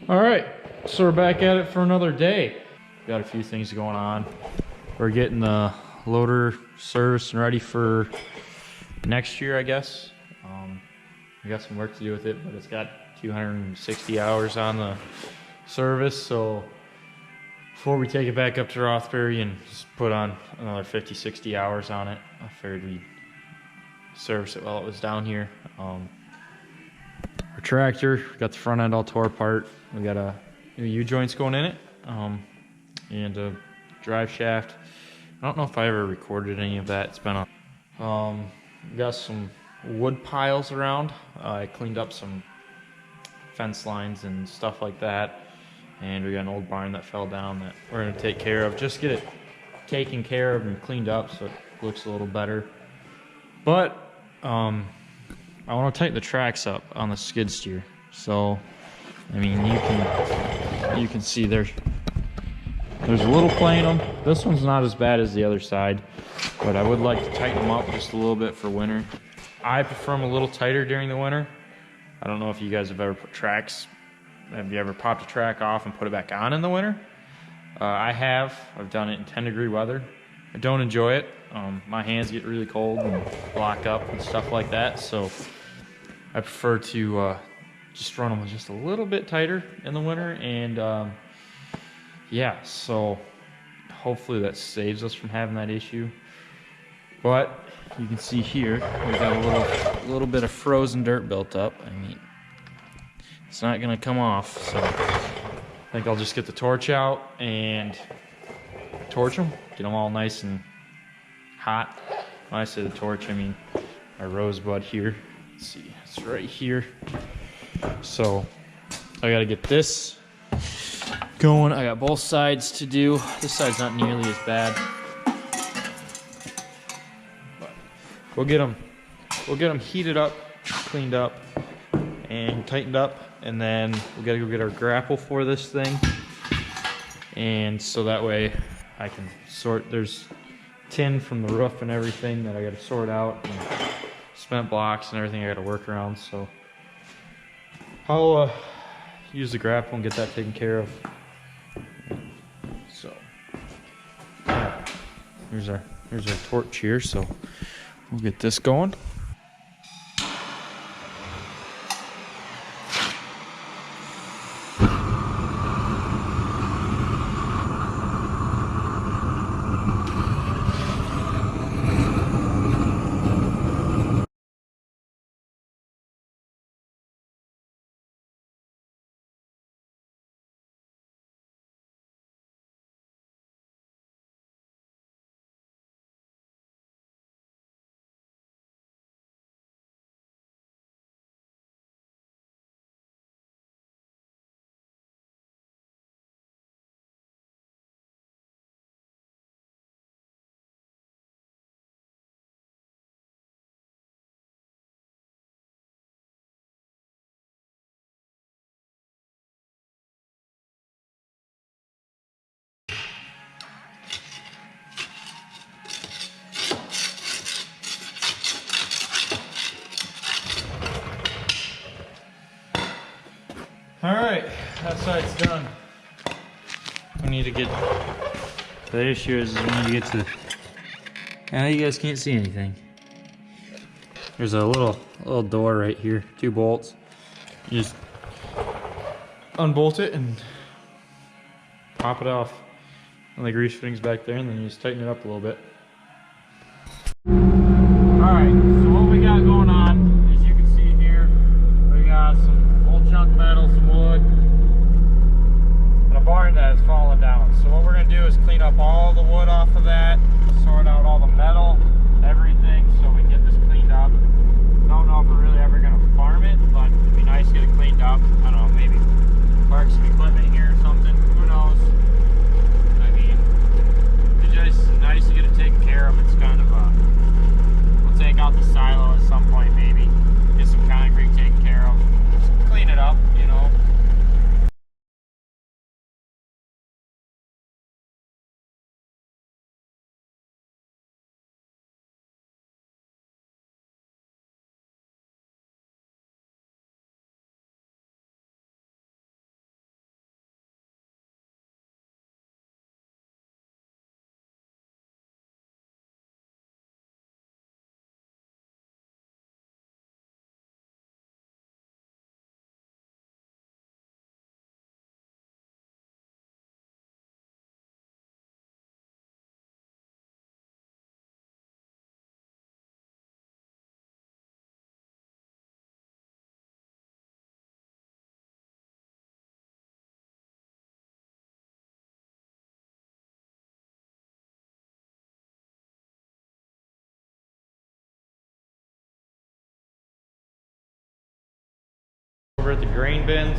All right, so we're back at it for another day. Got a few things going on. We're getting the loader serviced and ready for next year, I guess. We got some work to do with it, but it's got 260 hours on the service, so before we take it back up to Rothbury and just put on another 50, 60 hours on it, I figured we'd service it while it was down here. Our tractor, we got the front end all tore apart. We got a new U-joints going in it, and a drive shaft. I don't know if I ever recorded any of that. It's been a... we got some wood piles around. I cleaned up some fence lines and stuff like that. And we got an old barn that fell down that we're gonna take care of. Just get it taken care of and cleaned up so it looks a little better. But I want to tighten the tracks up on the skid steer. So, I mean, you can see there's a little play in them. This one's not as bad as the other side, but I would like to tighten them up just a little bit for winter. I prefer them a little tighter during the winter. I don't know if you guys have ever put tracks. Have you ever popped a track off and put it back on in the winter? I have. I've done it in 10-degree weather. I don't enjoy it. My hands get really cold and block up and stuff like that, so I prefer to just run them just a little bit tighter in the winter. And yeah, so hopefully that saves us from having that issue. But you can see here we got a little bit of frozen dirt built up. I mean, it's not gonna come off, so I think I'll just get the torch out and torch them, get them all nice and hot. When I say the torch, I mean my rosebud here. Let's see, it's right here. So I gotta get this going. I got both sides to do. This side's not nearly as bad, but we'll get them heated up, cleaned up, and tightened up, and then we gotta go get our grapple for this thing. And so that way I can sort, there's tin from the roof and everything that I gotta sort out, and cement blocks and everything I gotta work around. So I'll use the grapple and get that taken care of. So yeah, here's our torch here, so we'll get this going. All right, that side's done. We need to get, the issue is we need to get to, now you guys can't see anything. There's a little door right here, 2 bolts. You just unbolt it and pop it off. And the grease fittings back there, and then you just tighten it up a little bit. All right, so what we got going on, as you can see here, we got some old chunk metal, some wood, and a barn that has fallen down. So what we're gonna do is clean up all the wood off of that, sort out all the metal, everything, so we can get this cleaned up. Don't know if we're really ever gonna farm it, but it'd be nice to get it cleaned up. I don't know, maybe park some equipment here or something, who knows? I mean, it's just nice to get it taken care of. It's kind of a, we'll take out the silo at some point maybe, get some concrete taken care of, just clean it up, you know. over at the grain bins.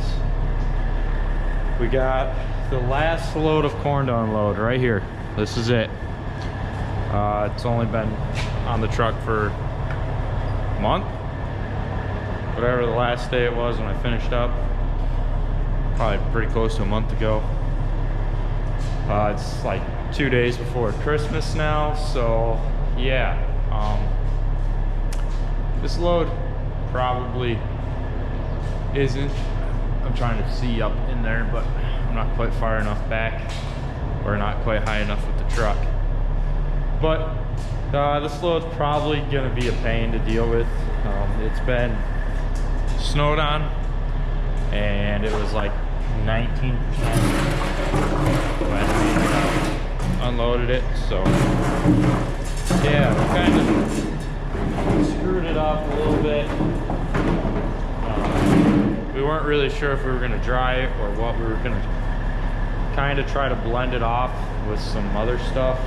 We got the last load of corn to unload right here. This is it. It's only been on the truck for a month. Whatever the last day it was when I finished up. Probably pretty close to a month ago. It's like 2 days before Christmas now, so yeah. This load probably isn't. I'm trying to see up in there, but I'm not quite far enough back, or not quite high enough with the truck. But this load's probably gonna be a pain to deal with. It's been snowed on, and it was like 19% when we unloaded it. So yeah, we kind of screwed it up a little bit. We weren't really sure if we were going to dry it or what. We were going to kind of try to blend it off with some other stuff,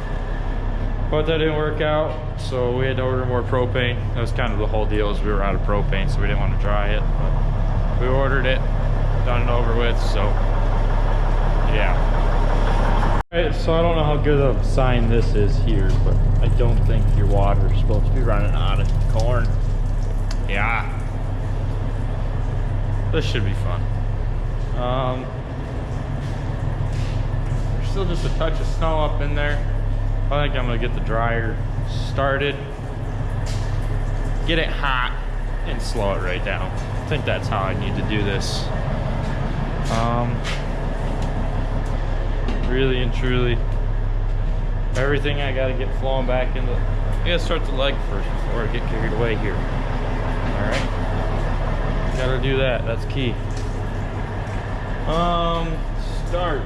but that didn't work out, so we had to order more propane. That was kind of the whole deal, is we were out of propane, so we didn't want to dry it, but we ordered it, done and over with, so yeah. Alright, so I don't know how good of a sign this is here, but I don't think your water is supposed to be running out of corn. Yeah. This should be fun. There's still just a touch of snow up in there. I think I'm gonna get the dryer started, get it hot, and slow it right down. I think that's how I need to do this. Really and truly, everything I gotta get flowing back into. I gotta start the leg first before I get carried away here. All right. Gotta do that, that's key. Start.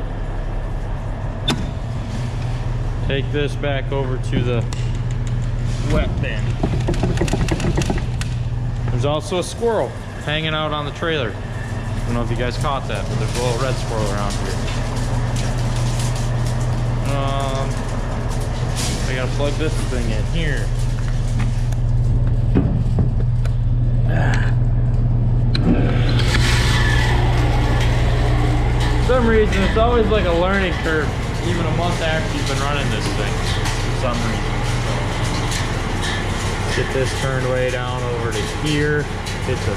Take this back over to the wet bin. There's also a squirrel hanging out on the trailer. I don't know if you guys caught that, but there's a little red squirrel around here. I gotta plug this thing in here. For some reason, it's always like a learning curve, even a month after you've been running this thing, for some reason. So, get this turned way down over to here. Hit the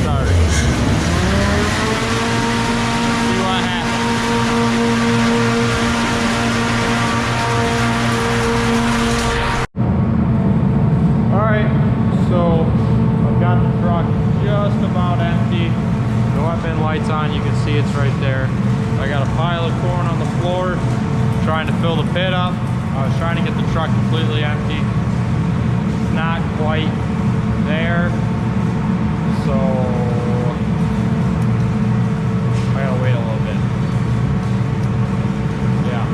starter. See what happens. Alright, so I've got the truck just about empty. The wet lights on, you can see it's right there. I got a pile of corn on the floor, trying to fill the pit up. I was trying to get the truck completely empty. It's not quite there, so I gotta wait a little bit. Yeah,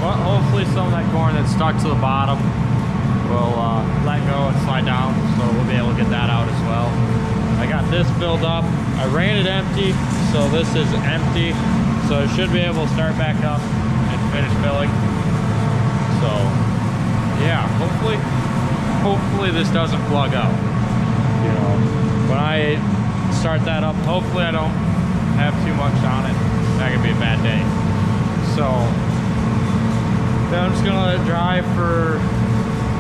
but hopefully some of that corn that's stuck to the bottom will let go and slide down, so we'll be able to get that out as well. I got this filled up. I ran it empty, so this is empty. So I should be able to start back up and finish filling. So yeah, hopefully this doesn't plug up. You know, when I start that up, hopefully I don't have too much on it. That could be a bad day. So then I'm just gonna let it dry for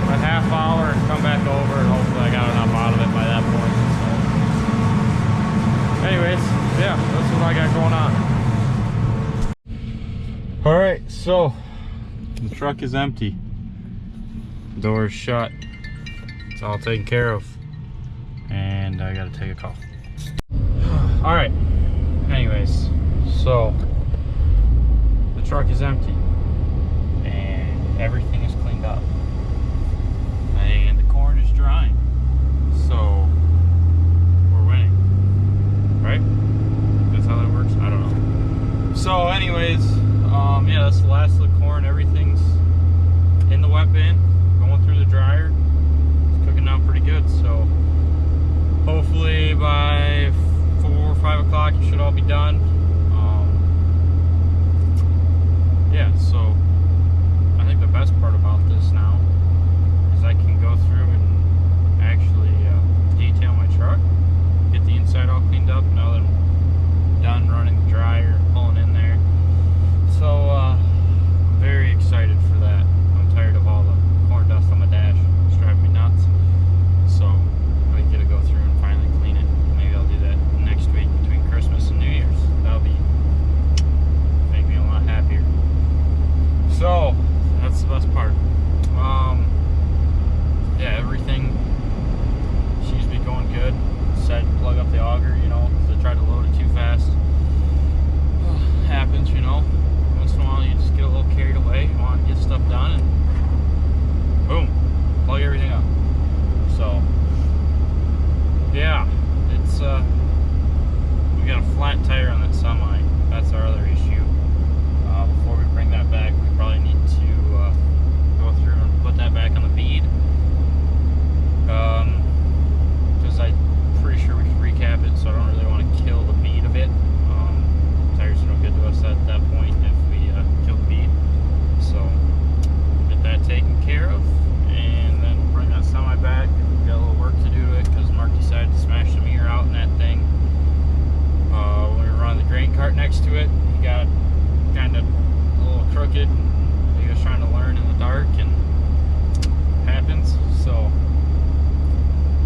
a half hour and come back over, and hopefully I got enough out of it by that point. Anyways, yeah, that's what I got going on. All right, so the truck is empty. Door is shut. It's all taken care of. And I gotta take a call. All right, anyways, so the truck is empty and everything is cleaned up. And the corn is drying. So right? That's how that works? I don't know. So anyways, yeah, that's the last of the corn. Everything's in the wet bin, going through the dryer. It's cooking down pretty good, so hopefully by 4 or 5 o'clock it should all be done. Yeah, so I think the best part about this now is I can go through and actually detail my truck, get the inside all cleaned up. Now that I'm done running the dryer, pulling in there. So I'm very excited for that. I'm tired of all the corn dust on my dash. It's driving me nuts. So I get to go through and finally clean it. Maybe I'll do that next week between Christmas and New Year's. That'll make me a lot happier. So that's the best part. Yeah, everything seems to be going good. Decided to plug up the auger, you know, because I tried to load it too fast. Happens, you know. Once in a while you just get a little carried away, you want to get stuff done, and boom, plug everything up. So yeah, it's we got a flat tire on that semi. That's our other issue. Before we bring that back, we probably need to go through and put that back on the bead, because I'm pretty sure we can recap it, so I don't really want to kill the bead of it. Tires are no good to us at that point if we kill the bead. So get that taken care of, and then we'll bring that semi back. We got a little work to do to it because Mark decided to smash the mirror out in that thing. When we were running the grain cart next to it, he got kind of a little crooked. He was trying to learn in the dark, and it happens. So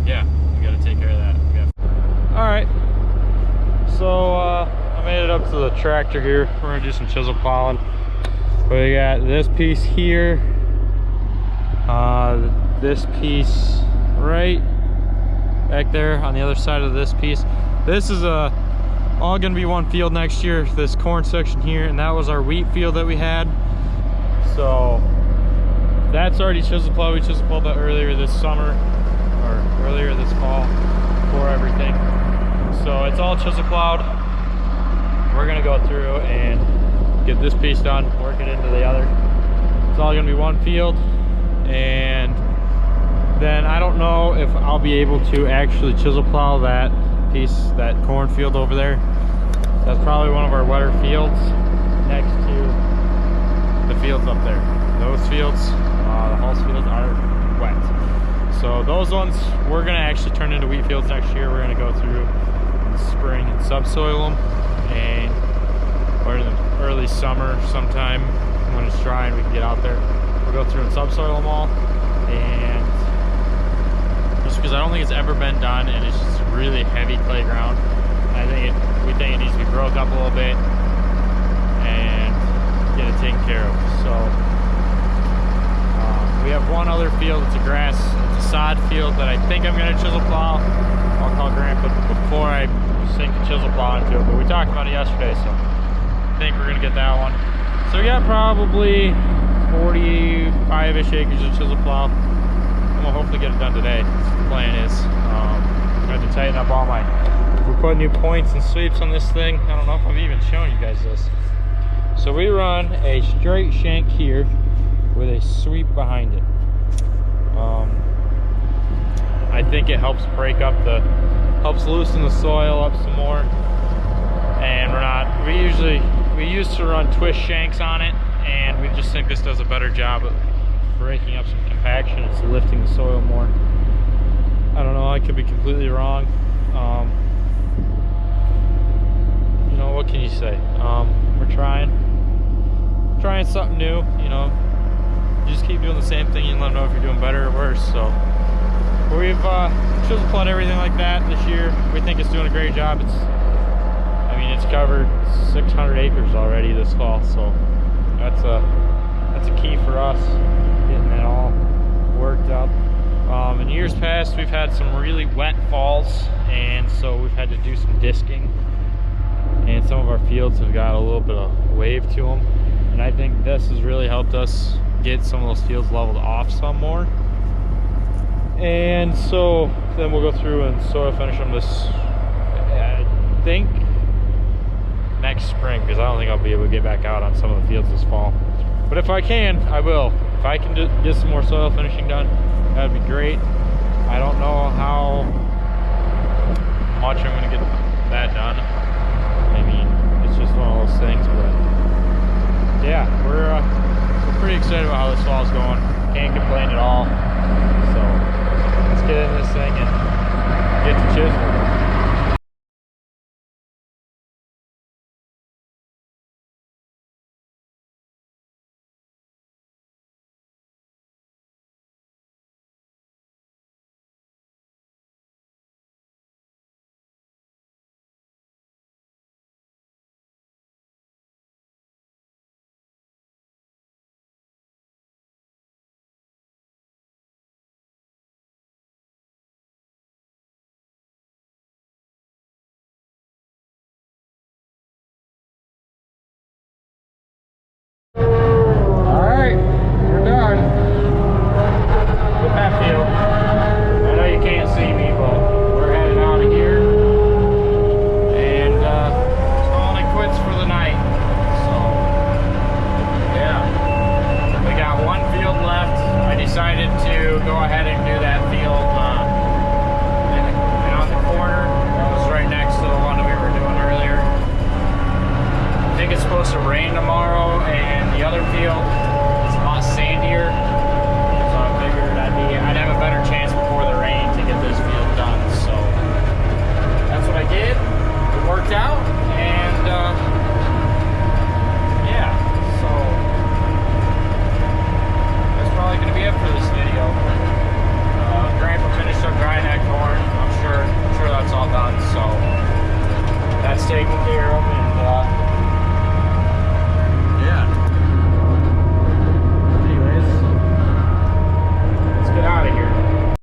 yeah, we got to take care of that. All right, so I made it up to the tractor here. We're gonna do some chisel plowing. We got this piece here, this piece right back there on the other side of this piece. This is all gonna be one field next year, this corn section here, and that was our wheat field that we had. So that's already chisel plowed. We chisel plowed that earlier this summer, or earlier this fall, before everything. So it's all chisel plowed. We're gonna go through and get this piece done, work it into the other. It's all gonna be one field, and then I don't know if I'll be able to actually chisel plow that piece, that cornfield over there. That's probably one of our wetter fields next to the fields up there. Those fields, the Hulse fields, are wet. So those ones we're gonna actually turn into wheat fields next year. We're gonna go through in the spring and subsoil them, and or in the early summer sometime when it's dry and we can get out there, we'll go through and subsoil them all. And just because I don't think it's ever been done, and it's just really heavy clay ground. We think it needs to be broke up a little bit and get it taken care of. So we have one other field. It's a grass, it's a sod field that I think I'm going to chisel plow. I'll call Grandpa before I sink the chisel plow into it, but we talked about it yesterday, so I think we're going to get that one. So we got probably 45-ish acres of chisel plow. I'm gonna hopefully get it done today. That's what the plan is. I have to tighten up all my, we're putting new points and sweeps on this thing. I don't know if I've even shown you guys this. So we run a straight shank here with a sweep behind it. I think it helps break up helps loosen the soil up some more. And we used to run twist shanks on it, and we just think this does a better job of breaking up some compaction. It's lifting the soil more. I don't know, I could be completely wrong. You know, what can you say? We're trying something new, you know. You just keep doing the same thing, you let them know if you're doing better or worse. So we've chisel plowed everything like that this year. We think it's doing a great job. It's covered 600 acres already this fall, so that's a key for us, getting that all worked up. In years past, we've had some really wet falls, and so we've had to do some disking, and some of our fields have got a little bit of wave to them, and I think this has really helped us get some of those fields leveled off some more. And so then we'll go through and soil finish them this, I think, next spring, because I don't think I'll be able to get back out on some of the fields this fall. But if I can, I will. If I can just get some more soil finishing done, that'd be great. I don't know how much I'm going to get that done. I mean, it's just one of those things, but yeah, we're pretty excited about how this fall's going. Can't complain at all. So let's get in this thing and get to chisel. just a random